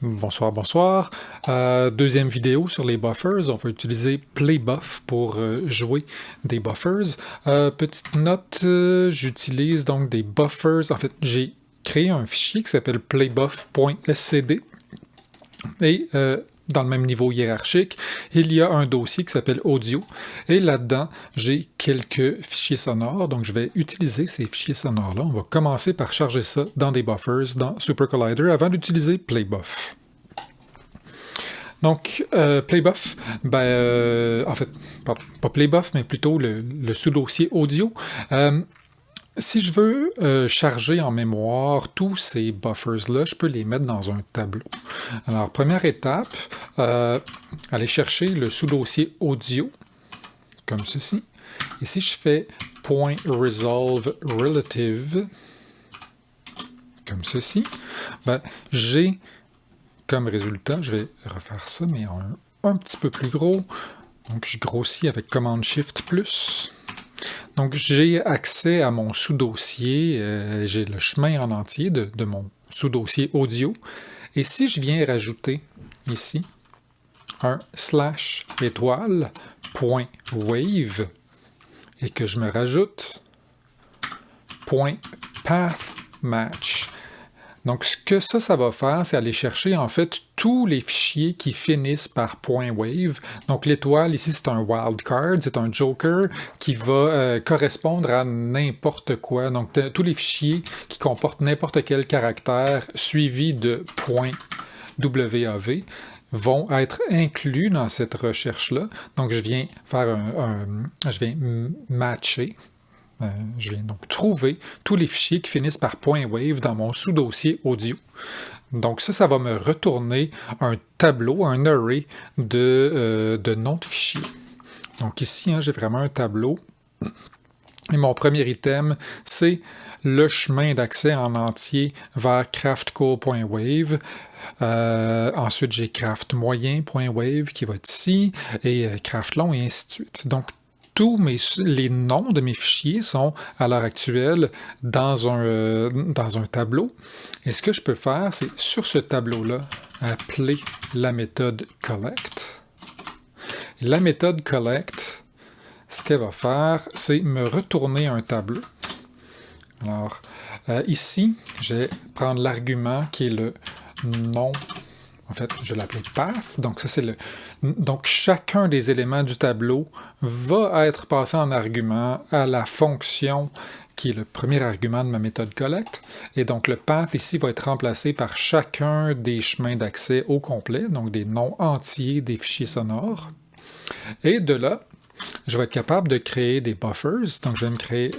Bonsoir, bonsoir. Deuxième vidéo sur les buffers. On va utiliser PlayBuff pour jouer des buffers. Petite note, j'utilise donc des buffers. En fait, j'ai créé un fichier qui s'appelle playbuff.scd. Et dans le même niveau hiérarchique, il y a un dossier qui s'appelle audio. Et là-dedans, j'ai quelques fichiers sonores. Donc, je vais utiliser ces fichiers sonores-là. On va commencer par charger ça dans des buffers dans Super Collider avant d'utiliser PlayBuff. Donc, PlayBuff, en fait, pas PlayBuff, mais plutôt le sous-dossier audio. Si je veux charger en mémoire tous ces buffers-là, je peux les mettre dans un tableau. Alors, première étape, aller chercher le sous-dossier audio, comme ceci. Et si je fais .resolve_relative, comme ceci, j'ai comme résultat, je vais refaire ça, mais un petit peu plus gros. Donc, je grossis avec Command-Shift+. Donc, j'ai accès à mon sous-dossier, j'ai le chemin en entier de mon sous-dossier audio. Et si je viens rajouter ici un /étoile.wave et que je me rajoute .pathmatch. Donc, ce que ça va faire, c'est aller chercher, en fait, tous les fichiers qui finissent par .wave. Donc, l'étoile, ici, c'est un wildcard, c'est un joker qui va correspondre à n'importe quoi. Donc, tous les fichiers qui comportent n'importe quel caractère suivi de .wav vont être inclus dans cette recherche-là. Donc, je viens faire je viens matcher. Je viens donc trouver tous les fichiers qui finissent par .wave dans mon sous-dossier audio. Donc ça va me retourner un tableau, un array de noms de fichiers. Donc ici, j'ai vraiment un tableau. Et mon premier item, c'est le chemin d'accès en entier vers craftco.wave. Ensuite, j'ai craft moyen.wave qui va être ici, et craft long, et ainsi de suite. Donc, tous les noms de mes fichiers sont, à l'heure actuelle, dans un tableau. Et ce que je peux faire, c'est, sur ce tableau-là, appeler la méthode collect. La méthode collect, ce qu'elle va faire, c'est me retourner un tableau. Alors, ici, je vais prendre l'argument qui est le nom. En fait, je vais l'appeler path. Donc, ça, c'est donc, chacun des éléments du tableau va être passé en argument à la fonction qui est le premier argument de ma méthode collect. Et donc, le path ici va être remplacé par chacun des chemins d'accès au complet, donc des noms entiers des fichiers sonores. Et de là, je vais être capable de créer des buffers. Donc, je vais me faire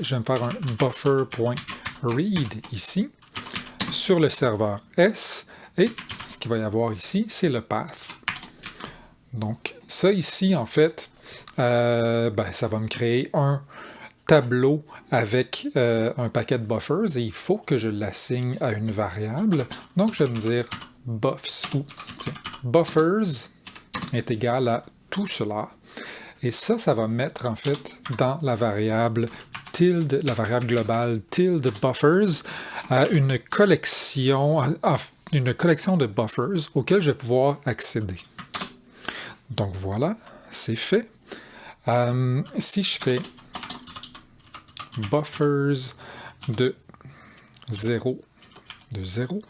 un buffer.read ici sur le serveur S. Et ce qu'il va y avoir ici, c'est le path. Donc, ça ici, en fait, ça va me créer un tableau avec un paquet de buffers et il faut que je l'assigne à une variable. Donc, je vais me dire buffers est égal à tout cela. Et ça va mettre, en fait, dans la variable tilde, la variable globale tilde buffers, une collection de buffers auxquels je vais pouvoir accéder. Donc voilà, c'est fait. Si je fais buffers de 0,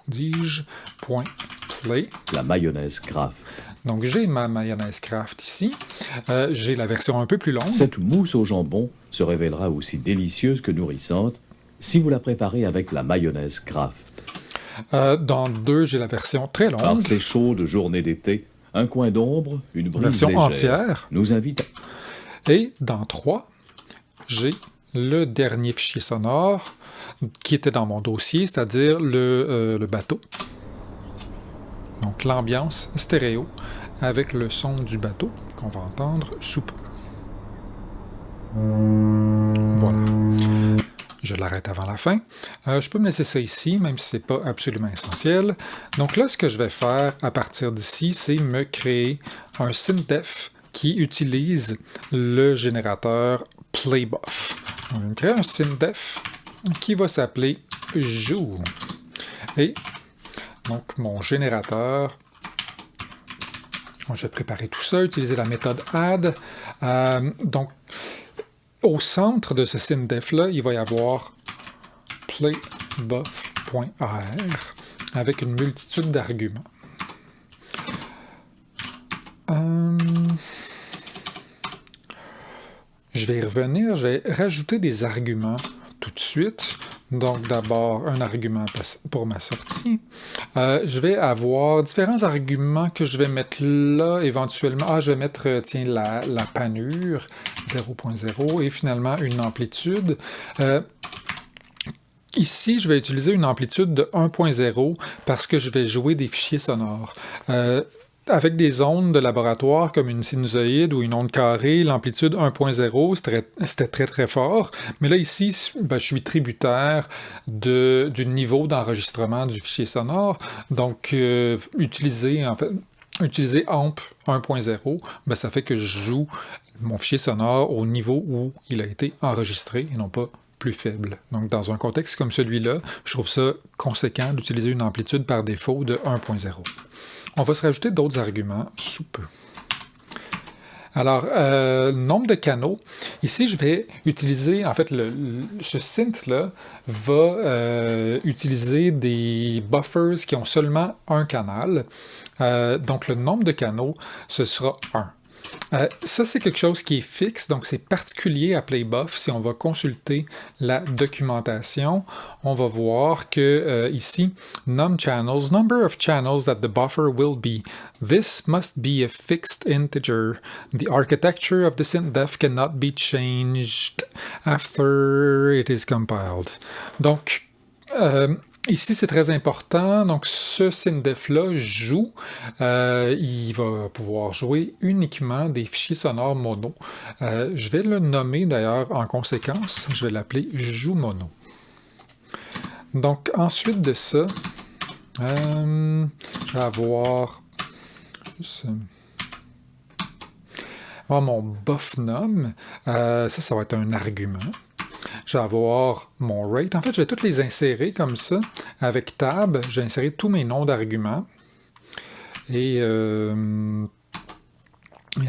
dis-je, .play. La mayonnaise craft. Donc j'ai ma mayonnaise craft ici. J'ai la version un peu plus longue. Cette mousse au jambon se révélera aussi délicieuse que nourrissante si vous la préparez avec la mayonnaise craft. Dans 2, j'ai la version très longue. Par ces chaudes journées d'été, un coin d'ombre, une brise version légère, entière. nous invite à... Et dans 3, j'ai le dernier fichier sonore qui était dans mon dossier, c'est-à-dire le bateau. Donc l'ambiance stéréo avec le son du bateau qu'on va entendre sous peu. Voilà. Je l'arrête avant la fin. Je peux me laisser ça ici, même si ce n'est pas absolument essentiel. Donc là, ce que je vais faire à partir d'ici, c'est me créer un syntef qui utilise le générateur PlayBuff. On va me créer un syntef qui va s'appeler joue. Et Donc, mon générateur. Je vais préparer tout ça, utiliser la méthode add. Donc, au centre de ce SINDEF-là, il va y avoir playbuff.r avec une multitude d'arguments. Je vais y revenir, je vais rajouter des arguments tout de suite. Donc, d'abord, un argument pour ma sortie. Je vais avoir différents arguments que je vais mettre là, éventuellement. Je vais mettre, tiens, la panure, 0.0, et finalement, une amplitude. Ici, je vais utiliser une amplitude de 1.0 parce que je vais jouer des fichiers sonores. Avec des ondes de laboratoire comme une sinusoïde ou une onde carrée, l'amplitude 1.0, c'était très très fort. Mais là, ici, je suis tributaire du niveau d'enregistrement du fichier sonore. Donc, utiliser AMP 1.0, ça fait que je joue mon fichier sonore au niveau où il a été enregistré et non pas plus faible. Donc, dans un contexte comme celui-là, je trouve ça conséquent d'utiliser une amplitude par défaut de 1.0. On va se rajouter d'autres arguments sous peu. Alors, nombre de canaux. Ici, je vais utiliser, en fait, ce synth-là va utiliser des buffers qui ont seulement un canal. Donc, le nombre de canaux, ce sera 1. Ça, c'est quelque chose qui est fixe, donc c'est particulier à Playbuff. Si on va consulter la documentation, on va voir que ici, num channels, number of channels that the buffer will be. This must be a fixed integer. The architecture of the SINTDEF cannot be changed after it is compiled. Donc, ici, c'est très important. Donc, ce SINDEF-là joue. Il va pouvoir jouer uniquement des fichiers sonores mono. Je vais le nommer d'ailleurs en conséquence. Je vais l'appeler joue mono. Donc, ensuite de ça, je vais avoir mon buffnum. Ça va être un argument. Je vais avoir mon rate. En fait, je vais toutes les insérer comme ça. Avec tab, j'ai inséré tous mes noms d'arguments. Et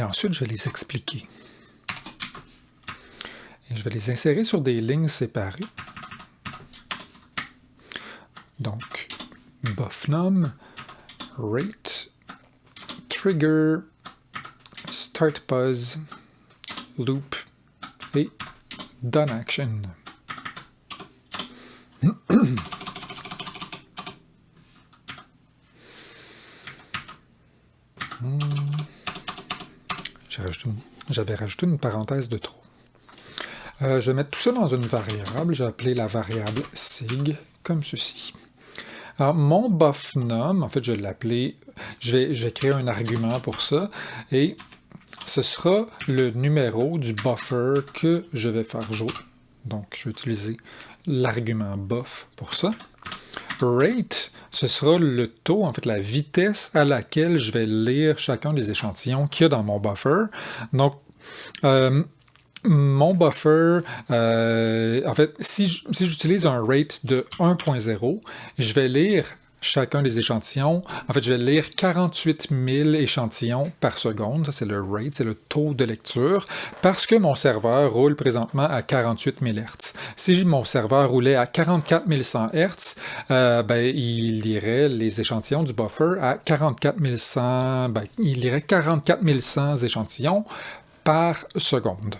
ensuite, je vais les expliquer. Et je vais les insérer sur des lignes séparées. Donc, buffnum, rate, trigger, start pause, loop et done action. J'avais rajouté une parenthèse de trop. Je vais mettre tout ça dans une variable. Je vais appeler la variable sig comme ceci. Alors, mon buffnum, en fait, je vais l'appeler, je vais créer un argument pour ça, et ce sera le numéro du buffer que je vais faire jouer. Donc, je vais utiliser l'argument buff pour ça. Rate, ce sera le taux, en fait, la vitesse à laquelle je vais lire chacun des échantillons qu'il y a dans mon buffer. Donc, mon buffer, en fait, si j'utilise un rate de 1.0, je vais lire chacun des échantillons. En fait, je vais lire 48 000 échantillons par seconde. Ça, c'est le rate, c'est le taux de lecture, parce que mon serveur roule présentement à 48 000 Hz. Si mon serveur roulait à 44 100 Hz, il lirait les échantillons du buffer à 44 100, il lirait 44 100 échantillons par seconde.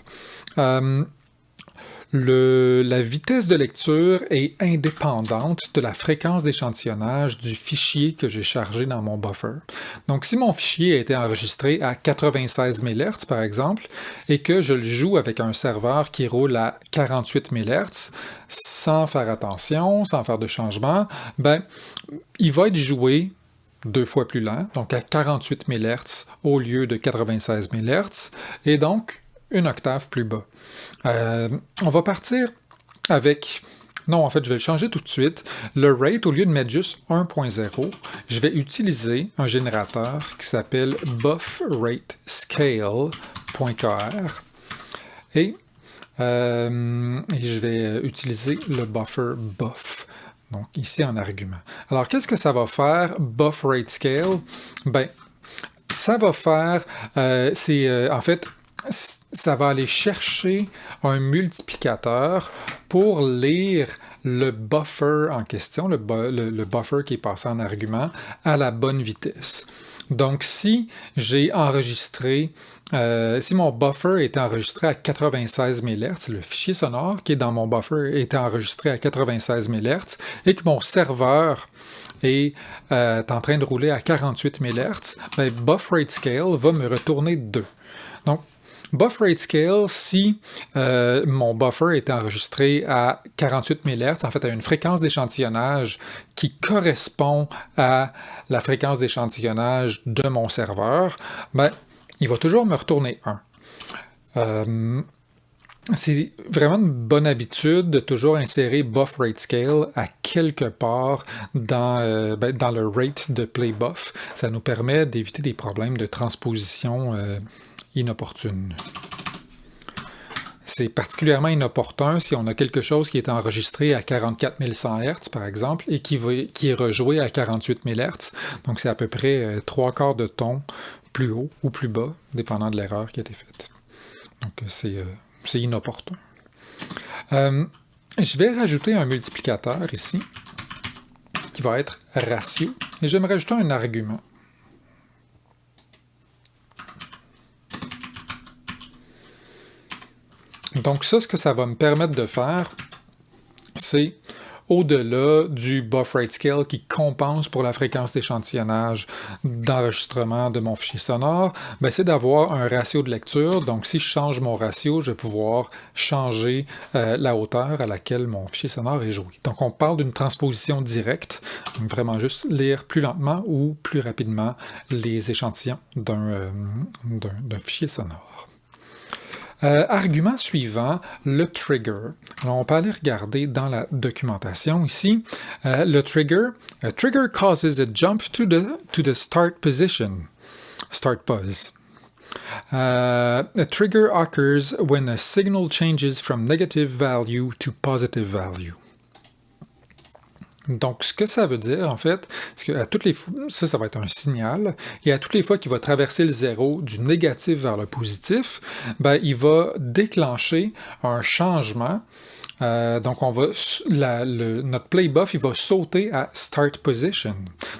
La vitesse de lecture est indépendante de la fréquence d'échantillonnage du fichier que j'ai chargé dans mon buffer. Donc, si mon fichier a été enregistré à 96 000 Hz, par exemple, et que je le joue avec un serveur qui roule à 48 000 Hz, sans faire attention, sans faire de changement, il va être joué 2 fois plus lent, donc à 48 000 Hz au lieu de 96 000 Hz, et donc une octave plus bas. On va partir avec... Non, en fait, je vais le changer tout de suite. Le rate, au lieu de mettre juste 1.0, je vais utiliser un générateur qui s'appelle buffratescale.kr et je vais utiliser le buffer buff. Donc, ici en argument. Alors, qu'est-ce que ça va faire, BuffRateScale? Ben, ça va faire, en fait, ça va aller chercher un multiplicateur pour lire le buffer en question, le buffer qui est passé en argument, à la bonne vitesse. Donc, si j'ai enregistré, si mon buffer était enregistré à 96 MHz, le fichier sonore qui est dans mon buffer était enregistré à 96 MHz, et que mon serveur est en train de rouler à 48 MHz, ben, BuffRateScale va me retourner 2. Donc, BuffRateScale, si mon buffer est enregistré à 48 MHz, en fait à une fréquence d'échantillonnage qui correspond à la fréquence d'échantillonnage de mon serveur, ben, il va toujours me retourner 1. C'est vraiment une bonne habitude de toujours insérer BuffRateScale à quelque part dans le rate de playBuff. Ça nous permet d'éviter des problèmes de transposition inopportune. C'est particulièrement inopportun si on a quelque chose qui est enregistré à 44 100 Hz, par exemple, et qui est rejoué à 48 000 Hz. Donc, c'est à peu près 3/4 de ton plus haut ou plus bas, dépendant de l'erreur qui a été faite. Donc, c'est inopportun. Je vais rajouter un multiplicateur ici, qui va être ratio, et je vais me rajouter un argument. Donc ça, ce que ça va me permettre de faire, c'est au-delà du BuffRateScale qui compense pour la fréquence d'échantillonnage d'enregistrement de mon fichier sonore, ben c'est d'avoir un ratio de lecture. Donc si je change mon ratio, je vais pouvoir changer la hauteur à laquelle mon fichier sonore est joué. Donc on parle d'une transposition directe, donc vraiment juste lire plus lentement ou plus rapidement les échantillons d'un fichier sonore. Argument suivant, le trigger. Alors, on peut aller regarder dans la documentation ici. Le trigger, a trigger causes a jump to the start position, start pause. A trigger occurs when a signal changes from negative value to positive value. Donc, ce que ça veut dire, en fait, c'est qu'à toutes les fois, ça va être un signal, et à toutes les fois qu'il va traverser le zéro du négatif vers le positif, ben, il va déclencher un changement. Donc, notre playBuff, il va sauter à Start Position.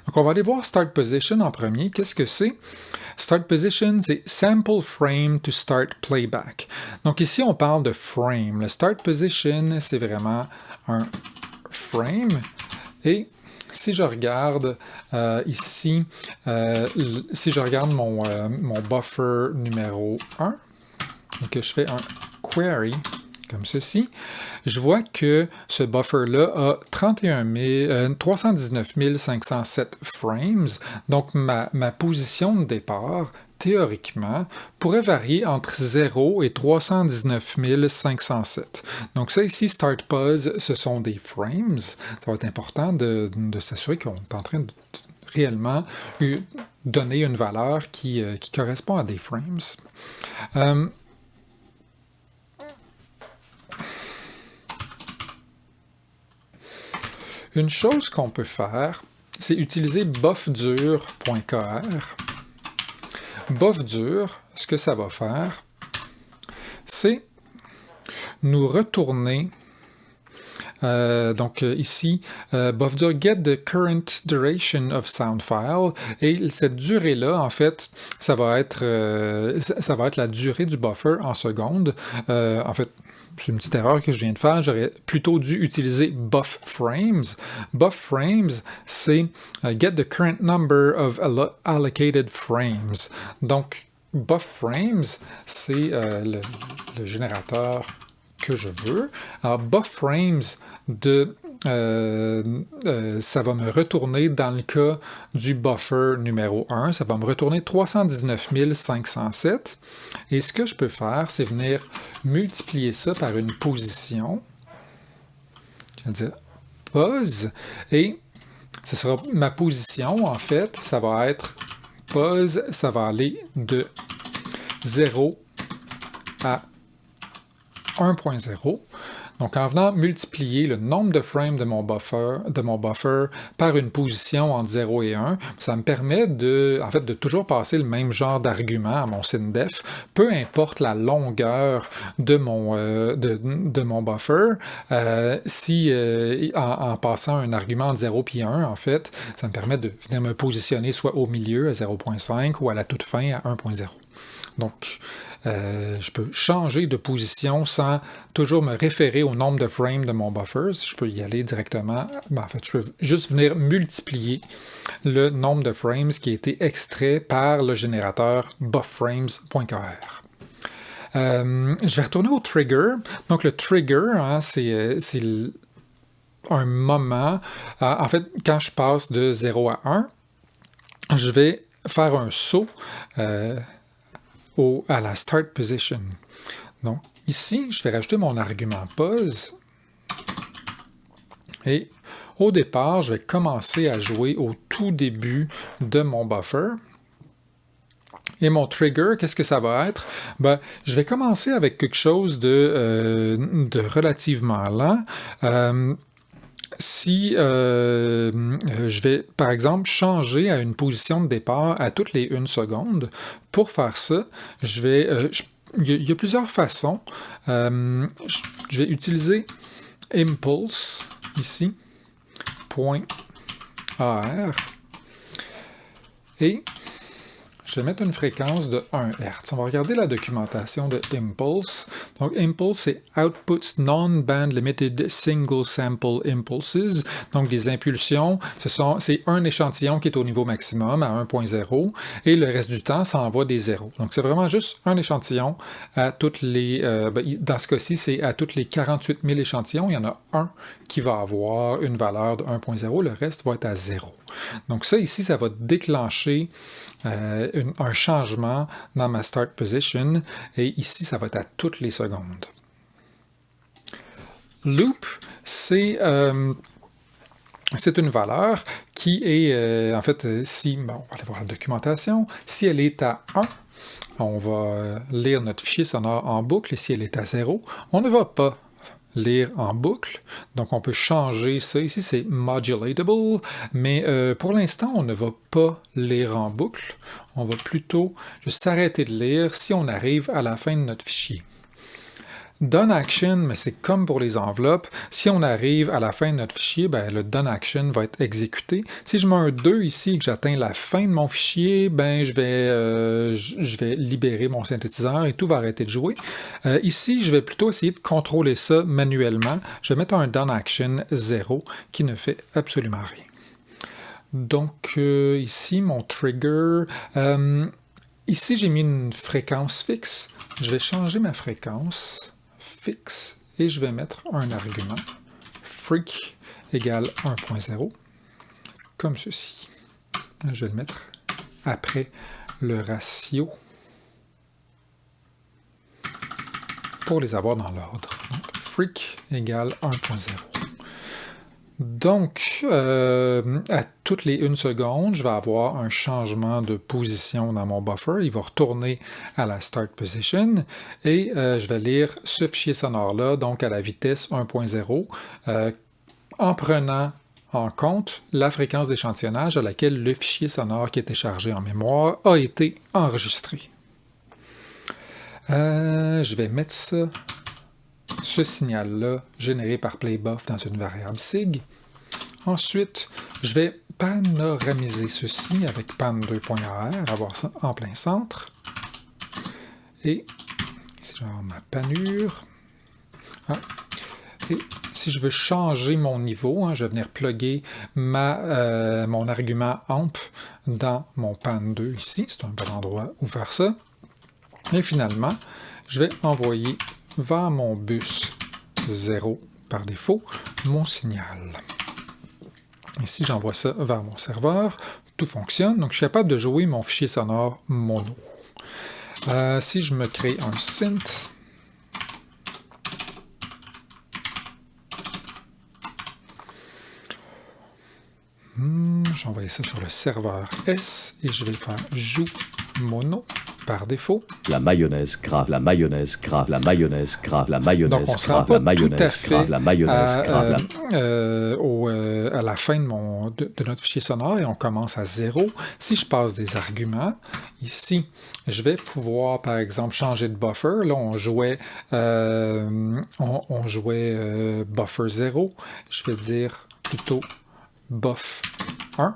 Donc, on va aller voir Start Position en premier. Qu'est-ce que c'est? Start Position, c'est Sample Frame to Start Playback. Donc, ici, on parle de frame. Le Start Position, c'est vraiment un frame. Et si je regarde ici, si je regarde mon buffer numéro 1, et que je fais un query comme ceci, je vois que ce buffer-là a 319 507 frames. Donc, ma position de départ, théoriquement, pourrait varier entre 0 et 319 507. Donc ça ici, Start Pause, ce sont des frames. Ça va être important de s'assurer qu'on est en train de réellement donner une valeur qui correspond à des frames. Une chose qu'on peut faire, c'est utiliser buffdur.kr. Buffdur, ce que ça va faire, c'est nous retourner, donc ici, buffdur get the current duration of sound file, et cette durée-là, en fait, ça va être la durée du buffer en secondes. En fait, c'est une petite erreur que je viens de faire. J'aurais plutôt dû utiliser buffFrames. BuffFrames, c'est get the current number of allocated frames. Donc, buffFrames, c'est le générateur que je veux. Alors, buffFrames ça va me retourner, dans le cas du buffer numéro 1, ça va me retourner 319 507. Et ce que je peux faire, c'est venir multiplier ça par une position. Je vais dire pause. Et ce sera ma position, en fait, ça va être pause, ça va aller de 0 à 1.0. Donc, en venant multiplier le nombre de frames de mon buffer par une position entre 0 et 1, ça me permet de toujours passer le même genre d'argument à mon SINDEF, peu importe la longueur de mon buffer. En passant un argument entre 0 et 1, en fait, ça me permet de venir me positionner soit au milieu à 0.5 ou à la toute fin à 1.0. Donc, je peux changer de position sans toujours me référer au nombre de frames de mon buffer. Je peux y aller directement. Je peux juste venir multiplier le nombre de frames qui a été extrait par le générateur bufframes.kr. Je vais retourner au trigger. Donc, le trigger, c'est un moment. En fait, quand je passe de 0 à 1, je vais faire un saut à la start position. Donc, ici, je vais rajouter mon argument pause. Et au départ, je vais commencer à jouer au tout début de mon buffer. Et mon trigger, qu'est-ce que ça va être? Je vais commencer avec quelque chose de relativement lent. Si je vais, par exemple, changer à une position de départ à toutes les 1 seconde, pour faire ça, il y a plusieurs façons. Je vais utiliser impulse, ici, .ar, et je vais mettre une fréquence de 1 Hz. On va regarder la documentation de Impulse. Donc, Impulse, c'est Outputs Non-Band Limited Single Sample Impulses. Donc, des impulsions, c'est un échantillon qui est au niveau maximum à 1.0 et le reste du temps, ça envoie des zéros. Donc, c'est vraiment juste un échantillon à toutes les... dans ce cas-ci, c'est à toutes les 48 000 échantillons. Il y en a un qui va avoir une valeur de 1.0, le reste va être à 0. Donc, ça, ici, ça va déclencher un changement dans ma start position, et ici, ça va être à toutes les secondes. Loop, c'est une valeur qui est, en fait, on va aller voir la documentation, si elle est à 1, on va lire notre fichier sonore en boucle, et si elle est à 0, on ne va pas lire en boucle. Donc, on peut changer ça. Ici, c'est modulatable, mais pour l'instant, on ne va pas lire en boucle. On va plutôt juste s'arrêter de lire si on arrive à la fin de notre fichier. Done action, mais c'est comme pour les enveloppes. Si on arrive à la fin de notre fichier, le done action va être exécuté. Si je mets un 2 ici et que j'atteins la fin de mon fichier, je vais libérer mon synthétiseur et tout va arrêter de jouer. Ici, je vais plutôt essayer de contrôler ça manuellement. Je vais mettre un done action 0 qui ne fait absolument rien. Donc, ici, mon trigger... ici, j'ai mis une fréquence fixe. Je vais changer ma fréquence fixe et je vais mettre un argument freq égale 1.0 comme ceci. Je vais le mettre après le ratio pour les avoir dans l'ordre. Freq égale 1.0. Donc, à toutes les 1 seconde, je vais avoir un changement de position dans mon buffer. Il va retourner à la start position et je vais lire ce fichier sonore-là, donc à la vitesse 1.0, en prenant en compte la fréquence d'échantillonnage à laquelle le fichier sonore qui était chargé en mémoire a été enregistré. Je vais mettre ce signal-là généré par playbuff dans une variable sig. Ensuite, je vais panoramiser ceci avec pan2.ar, avoir ça en plein centre. Et ici, je vais avoir ma panure. Et si je veux changer mon niveau, je vais venir plugger mon argument amp dans mon pan2 ici. C'est un bon endroit où faire ça. Et finalement, je vais envoyer vers mon bus 0 par défaut mon signal. Ici, j'envoie ça vers mon serveur. Tout fonctionne. Donc, je suis capable de jouer mon fichier sonore mono. Si je me crée un synth, je vais envoyer ça sur le serveur S et je vais le faire joue mono par défaut. La mayonnaise gras, la mayonnaise gras, la mayonnaise gras, la Donc, mayonnaise on ne se rend gras, pas la tout à mayonnaise fait gras, la mayonnaise gras, à la fin de notre fichier sonore et on commence à 0. Si je passe des arguments, ici, je vais pouvoir, par exemple, changer de buffer. Là, on jouait buffer 0. Je vais dire plutôt buff 1.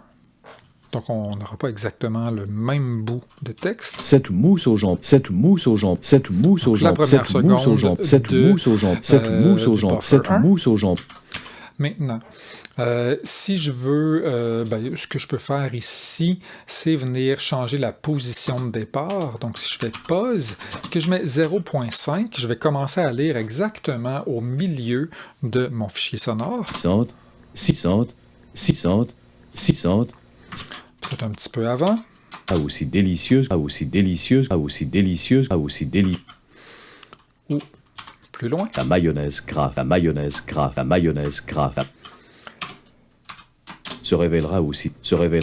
Donc, on n'aura pas exactement le même bout de texte. Cette mousse aux jambes, cette mousse aux jambes, cette mousse aux jambes, cette mousse aux jambes, cette mousse aux jambes, cette mousse aux jambes, cette mousse aux jambes. Maintenant, si je veux, ce que je peux faire ici, c'est venir changer la position de départ. Donc, si je fais pause, que je mets 0.5, je vais commencer à lire exactement au milieu de mon fichier sonore. 600, 600. Peut-être un petit peu avant. Ah, aussi délicieuse, ah, aussi délicieuse, ah, aussi délicieuse, ah, aussi délicieuse. Ou plus loin. La mayonnaise gras, la mayonnaise gras, la mayonnaise gras. Se révélera aussi, se révèle.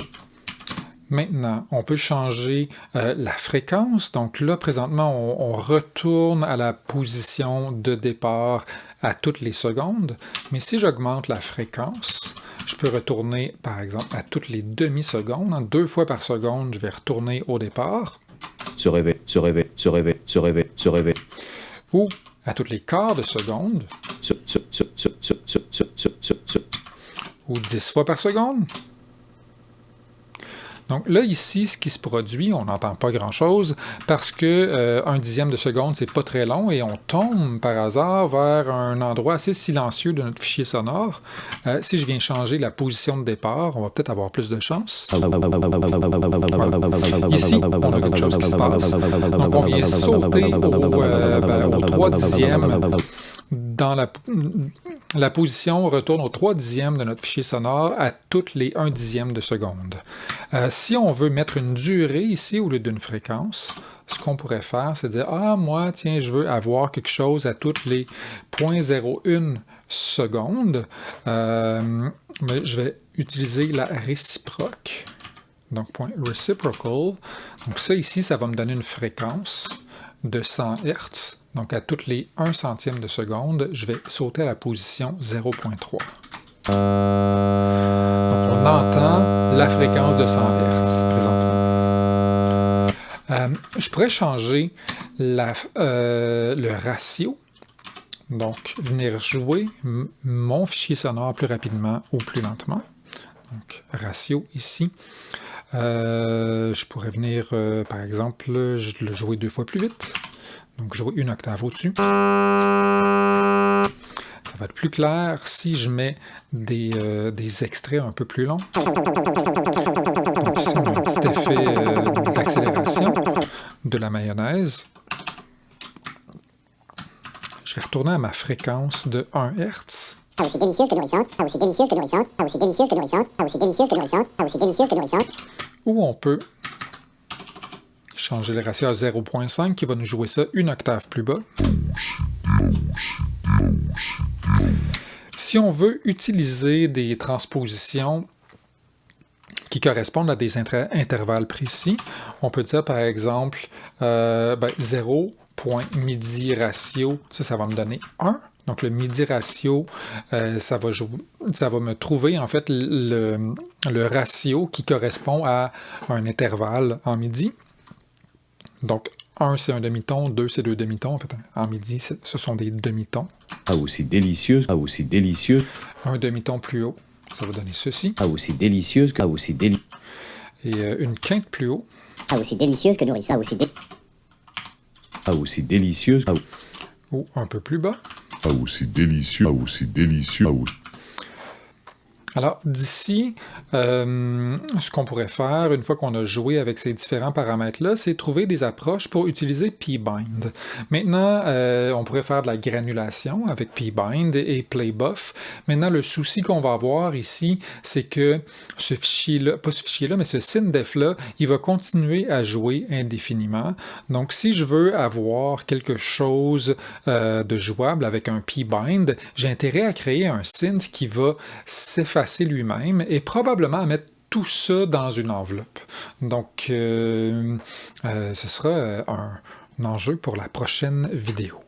Maintenant, on peut changer la fréquence. Donc là, présentement, on retourne à la position de départ à toutes les secondes. Mais si j'augmente la fréquence, je peux retourner, par exemple, à toutes les demi-secondes. 2 fois par seconde, je vais retourner au départ. Se réveille, se réveille, se réveille, se réveille, se réveille. Ou à toutes les quarts de seconde. Ou 10 fois par seconde. Donc là, ici, ce qui se produit, on n'entend pas grand-chose parce que 1/10 de seconde, c'est pas très long et on tombe par hasard vers un endroit assez silencieux de notre fichier sonore. Si je viens changer la position de départ, on va peut-être avoir plus de chance. Voilà. Ici, on a quelque chose qui se passe. Donc, on vient sauter au 3/10 dans la position, on retourne au 3/10 de notre fichier sonore à toutes les 1/10 de seconde. Si on veut mettre une durée ici au lieu d'une fréquence, ce qu'on pourrait faire, c'est dire « Ah, moi, tiens, je veux avoir quelque chose à toutes les 0.01 secondes. Mais je vais utiliser la réciproque. Donc, point reciprocal. Donc, ça ici, ça va me donner une fréquence de 100 Hz. Donc, à toutes les 1 centième de seconde, je vais sauter à la position 0.3. Donc, on entend la fréquence de 100 Hz présentement. Je pourrais changer le ratio. Donc, venir jouer mon fichier sonore plus rapidement ou plus lentement. Donc, ratio ici. Je pourrais venir, par exemple, le jouer 2 fois plus vite. Donc, jouer une octave au-dessus. Ça va être plus clair si je mets des extraits un peu plus longs. Donc, ici, on a un petit effet d'accélération de la mayonnaise. Je vais retourner à ma fréquence de 1 Hz. Ah, aussi délicieuse que nourrissante, ah, aussi délicieuse que nourrissante, ah, aussi délicieuse que nourrissante, ah, aussi délicieuse que nourrissante, ah, aussi délicieuse que nourrissante. Ou on peut changer le ratio à 0.5 qui va nous jouer ça une octave plus bas. Si on veut utiliser des transpositions qui correspondent à des intervalles précis, on peut dire par exemple 0.midi ratio, ça va me donner 1. Donc le midi ratio, ça va me trouver en fait le ratio qui correspond à un intervalle en midi. Donc 1 c'est un demi-ton, 2 c'est 2 demi-tons. En fait, en midi, ce sont des demi-tons. Ah, aussi délicieuse, ah, aussi délicieuse. Un demi-ton plus haut, ça va donner ceci. Ah, aussi délicieuse, ah, aussi délicieuse. Et une quinte plus haut. Ah, aussi délicieuse que nourrissante, ah, aussi Ah, aussi délicieuse, ah, ou un peu plus bas. Ah, aussi délicieux, ah, aussi délicieux, ah, aussi... Alors, d'ici, ce qu'on pourrait faire, une fois qu'on a joué avec ces différents paramètres-là, c'est trouver des approches pour utiliser pbind. Maintenant, on pourrait faire de la granulation avec pbind et playbuff. Maintenant, le souci qu'on va avoir ici, c'est que ce fichier-là, pas ce fichier-là, mais ce SYNDEF-là, il va continuer à jouer indéfiniment. Donc, si je veux avoir quelque chose de jouable avec un pbind, j'ai intérêt à créer un synth qui va s'effacer lui-même et probablement à mettre tout ça dans une enveloppe. Donc, ce sera un enjeu pour la prochaine vidéo.